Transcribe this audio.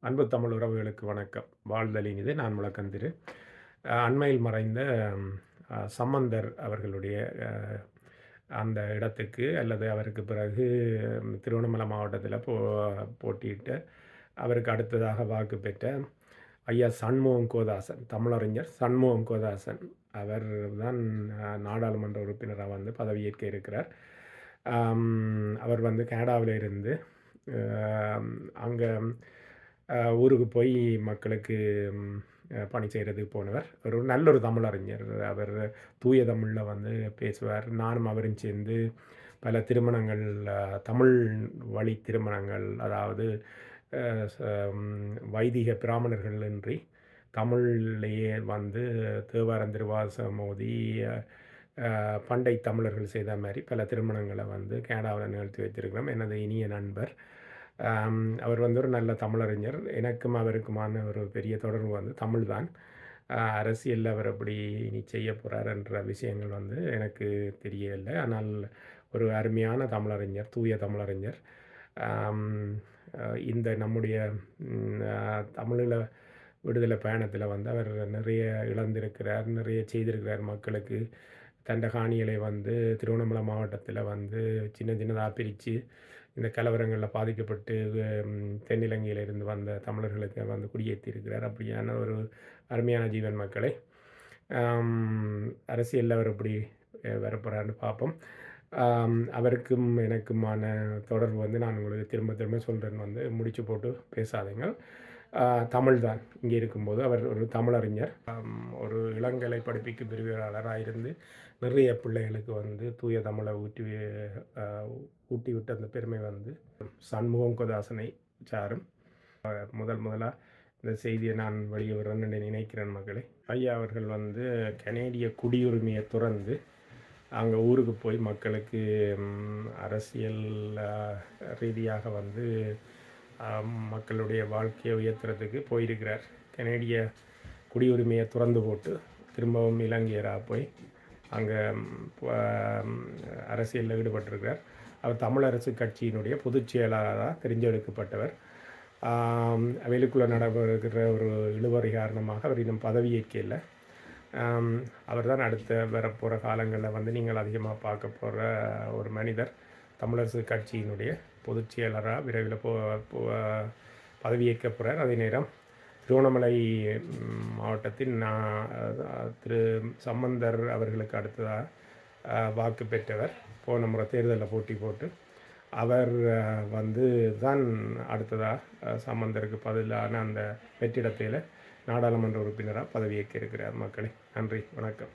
அன்பு தமிழ் உறவுகளுக்கு வணக்கம். வாழ்தல் இனிது. நான் முழக்கந்திரு. அண்மையில் மறைந்த சம்பந்தர் அவர்களுடைய அந்த இடத்துக்கு அல்லது அவருக்கு பிறகு திருவண்ணாமலை மாவட்டத்தில போட்டியிட்ட அவருக்கு அடுத்ததாக வாக்கு பெற்ற ஐயா சண்முகம் கோதாசன், தமிழறிஞர் சண்முகம் கோதாசன் அவர் தான் நாடாளுமன்ற உறுப்பினராக வந்து பதவியேற்க இருக்கிறார். அவர் வந்து கனடாவில் இருந்து அங்கே ஊருக்கு போய் மக்களுக்கு பணி செய்கிறதுக்கு போனவர். ஒரு நல்ல ஒரு தமிழறிஞர். அவர் தூய தமிழில் வந்து பேசுவார். நானும் அவரும் சேர்ந்து பல திருமணங்கள், தமிழ் வழி திருமணங்கள், அதாவது வைதிக பிராமணர்கள் இன்றி தமிழ்லேயே வந்து தேவாரம் திருவாசகம் மோதி பண்டை தமிழர்கள் செய்த மாதிரி பல திருமணங்களை வந்து கனடாவில் நிகழ்த்தி வைத்திருக்கிறோம். எனது இனிய நண்பர் அவர் வந்து ஒரு நல்ல தமிழறிஞர். எனக்கும் அவருக்குமான ஒரு பெரிய தொடர்பு வந்து தமிழ் தான். அரசியலில் அவர் எப்படி இனி செய்ய போகிறாருன்ற விஷயங்கள் வந்து எனக்கு தெரியவில்லை. ஆனால் ஒரு அருமையான தமிழறிஞர், தூய தமிழறிஞர். இந்த நம்முடைய தமிழில் விடுதலை பயணத்தில் வந்து அவர் நிறைய இழந்திருக்கிறார், நிறைய செய்திருக்கிறார் மக்களுக்கு. தண்ட காணிகளை வந்து திருவண்ணாமலை மாவட்டத்தில் வந்து சின்ன சின்னதாக பிரித்து இந்த கலவரங்களில் பாதிக்கப்பட்டு தென்னிலங்கையிலிருந்து வந்த தமிழர்களுக்கு வந்து குடியேற்றியிருக்கிறார். அப்படியான ஒரு அருமையான ஜீவன் மக்களை. அரசியலில் அவர் எப்படி வரப்போகிறான்னு பார்ப்போம். அவருக்கும் எனக்குமான தொடர்பு வந்து நான் உங்களுக்கு திரும்ப திரும்ப சொல்கிறேன்னு வந்து முடிச்சு போட்டு பேசாதீங்க. தமிழ் தான். இங்கே இருக்கும்போது அவர் ஒரு தமிழறிஞர், ஒரு இளங்கலை படிப்புக்கு விரிவுரையாளராக இருந்து நிறைய பிள்ளைகளுக்கு வந்து தூய தமிழை ஊட்டி விட்ட அந்த பெருமை வந்து சண்முகம் கோதாசனை சாரும். முதலாக இந்த செய்தியை நான் வெளியிடுறேன்னு நினைக்கிறேன் மக்களை. ஐயா அவர்கள் வந்து கனேடிய குடியுரிமையை துறந்து அங்கே ஊருக்கு போய் மக்களுக்கு அரசியல் ரீதியாக வந்து மக்களுடைய வாழ்க்கையை உயர்த்துறதுக்கு போயிருக்கிறார். கனேடிய குடியுரிமையை துறந்து போட்டு திரும்பவும் இலங்கையராக போய் அங்கே அரசியலில் ஈடுபட்டிருக்கிறார். அவர் தமிழரசு கட்சியினுடைய பொதுச் செயலாளராக தெரிஞ்செடுக்கப்பட்டவர். வெளிக்குள்ளே நடைபெறுகிற ஒரு இழுவறை காரணமாக அவர் இன்னும் பதவியேற்கல. அவர் தான் அடுத்த வரப்போகிற காலங்களில் வந்து நீங்கள் அதிகமாக பார்க்க போகிற ஒரு மனிதர். தமிழரசு கட்சியினுடைய பொதுச் செயலராக விரைவில் பதவியேற்க போகிறார். அதே நேரம் திருவண்ணாமலை மாவட்டத்தின் திரு சம்பந்தர் அவர்களுக்கு அடுத்ததாக வாக்கு பெற்றவர். போன முறை தேர்தலில் போட்டி போட்டு அவர் வந்து தான் அடுத்ததாக சம்பந்தருக்கு பதிலான அந்த வெற்றிடத்தில் நாடாளுமன்ற உறுப்பினராக பதவியேற்க இருக்கிறார். மக்களை நன்றி, வணக்கம்.